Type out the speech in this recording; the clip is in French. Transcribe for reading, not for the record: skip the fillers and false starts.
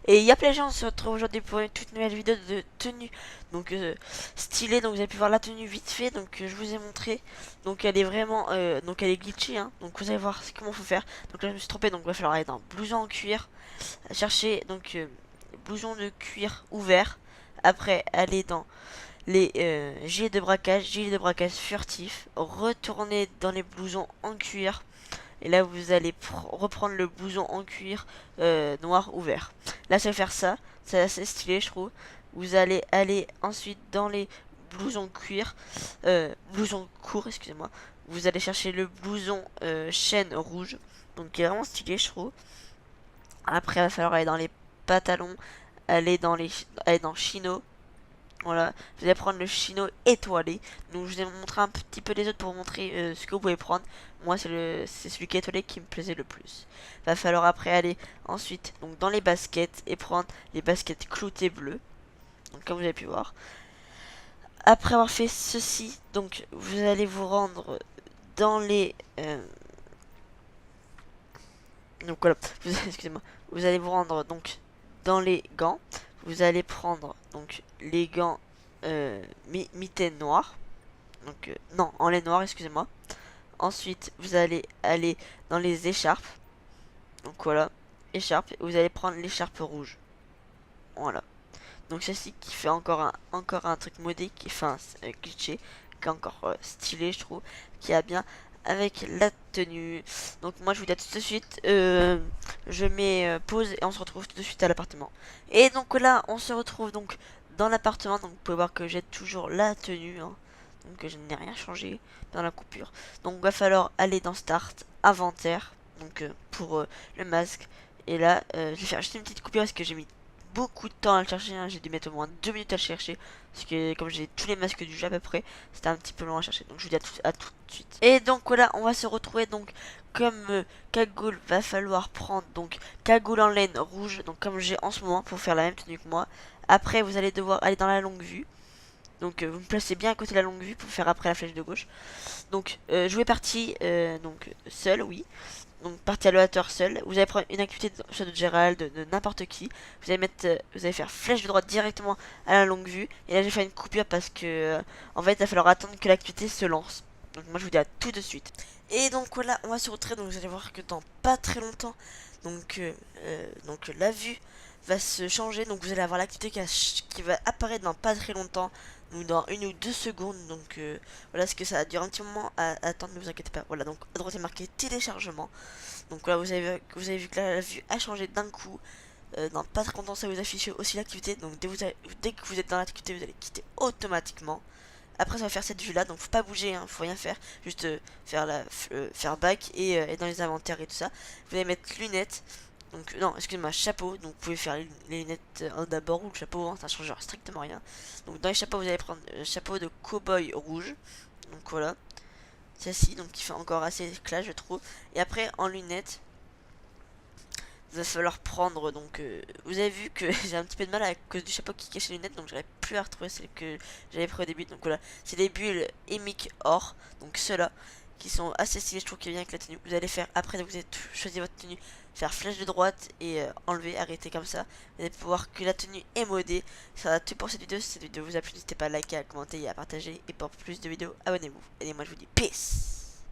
Et il y a plein de gens, on se retrouve aujourd'hui pour une toute nouvelle vidéo de tenue. Donc stylée, donc vous avez pu voir la tenue vite fait. Donc je vous ai montré. Donc elle est vraiment, donc elle est glitchée. Hein. Donc vous allez voir comment faut faire. Donc là je me suis trompé, donc il va falloir aller dans blouson en cuir. Chercher donc blouson de cuir ouvert. Après aller dans les gilets de braquage furtif. Retourner dans les blousons en cuir. Et là, vous allez reprendre le blouson en cuir noir ouvert. Là, ça va faire ça. C'est assez stylé, je trouve. Vous allez aller ensuite dans les blousons cuir. Blouson court, excusez-moi. Vous allez chercher le blouson chaîne rouge. Donc, qui est vraiment stylé, je trouve. Après, il va falloir aller dans les pantalons. Aller dans chino. Voilà, vous allez prendre le chino étoilé. Donc je vous ai montré un petit peu les autres pour vous montrer ce que vous pouvez prendre. Moi c'est celui qui est étoilé qui me plaisait le plus. Va falloir après aller ensuite donc dans les baskets et prendre les baskets cloutées bleues. Donc comme vous avez pu voir. Après avoir fait ceci, donc vous allez vous rendre dans les donc voilà, excusez-moi. Vous allez vous rendre donc dans les gants. Vous allez prendre donc les gants mitaines noires. Donc non, en lait noir, excusez-moi. Ensuite, vous allez aller dans les écharpes. Donc voilà, écharpe. Vous allez prendre l'écharpe rouge. Voilà. Donc ceci qui fait encore un truc modé, qui fait un cliché, qui est encore stylé, je trouve, qui a bien avec la tenue. Donc moi je vous dis à tout de suite, je mets pause et on se retrouve tout de suite à l'appartement. Et donc là on se retrouve donc dans l'appartement, donc vous pouvez voir que j'ai toujours la tenue, hein. Donc je n'ai rien changé dans la coupure. Donc il va falloir aller dans Start, Inventaire, donc pour le masque. Et là je vais faire juste une petite coupure parce que j'ai mis beaucoup de temps à le chercher, hein. J'ai dû mettre au moins 2 minutes à le chercher parce que comme j'ai tous les masques du jeu à peu près, c'était un petit peu long à chercher. Donc je vous dis à tout de suite. Et donc voilà, on va se retrouver donc comme cagoule, va falloir prendre donc cagoule en laine rouge, donc comme j'ai en ce moment pour faire la même tenue que moi. Après vous allez devoir aller dans la longue vue. Donc vous me placez bien à côté de la longue vue pour faire après la flèche de gauche. Donc jouer partie donc seul, oui. Donc partie aléatoire seul. Vous allez prendre une activité de, soit de Gérald, de n'importe qui. Vous allez mettre, vous allez faire flèche de droite directement à la longue vue. Et là j'ai fait une coupure parce que en fait il va falloir attendre que l'activité se lance. Donc moi je vous dis à tout de suite. Et donc voilà, on va se retrouver. Donc vous allez voir que dans pas très longtemps, donc la vue va se changer. Donc vous allez avoir l'activité qui va apparaître dans pas très longtemps, ou dans 1 ou 2 secondes. Donc voilà, ce que ça dure un petit moment à attendre, ne vous inquiétez pas. Voilà, donc à droite est marqué téléchargement. Donc là vous avez vu que la vue a changé d'un coup. Dans pas très longtemps ça vous affiche aussi l'activité. Donc dès que vous êtes dans l'activité, vous allez quitter automatiquement. Après ça va faire cette vue là, donc faut pas bouger, hein, faut rien faire, juste faire back et dans les inventaires et tout ça. Vous allez mettre lunettes, donc non excusez-moi, chapeau, donc vous pouvez faire les lunettes d'abord ou le chapeau, hein, ça changera strictement rien. Donc dans les chapeaux vous allez prendre chapeau de cow-boy rouge, donc voilà, celle-ci, donc qui fait encore assez éclat je trouve. Et après en lunettes, il va falloir prendre donc vous avez vu que j'ai un petit peu de mal à cause du chapeau qui cache les lunettes, donc j'arrive plus à retrouver celle que j'avais pris au début. Donc voilà, c'est des bulles Emic or, donc ceux-là qui sont assez stylés, je trouve qu'il vient avec la tenue. Vous allez faire après, vous avez choisi votre tenue, faire flèche de droite et enlever, arrêter comme ça. Vous allez pouvoir que la tenue est modée. Ça va tout pour cette vidéo. Si cette vidéo vous a plu, n'hésitez pas à liker, à commenter et à partager. Et pour plus de vidéos, abonnez-vous. Et moi je vous dis peace.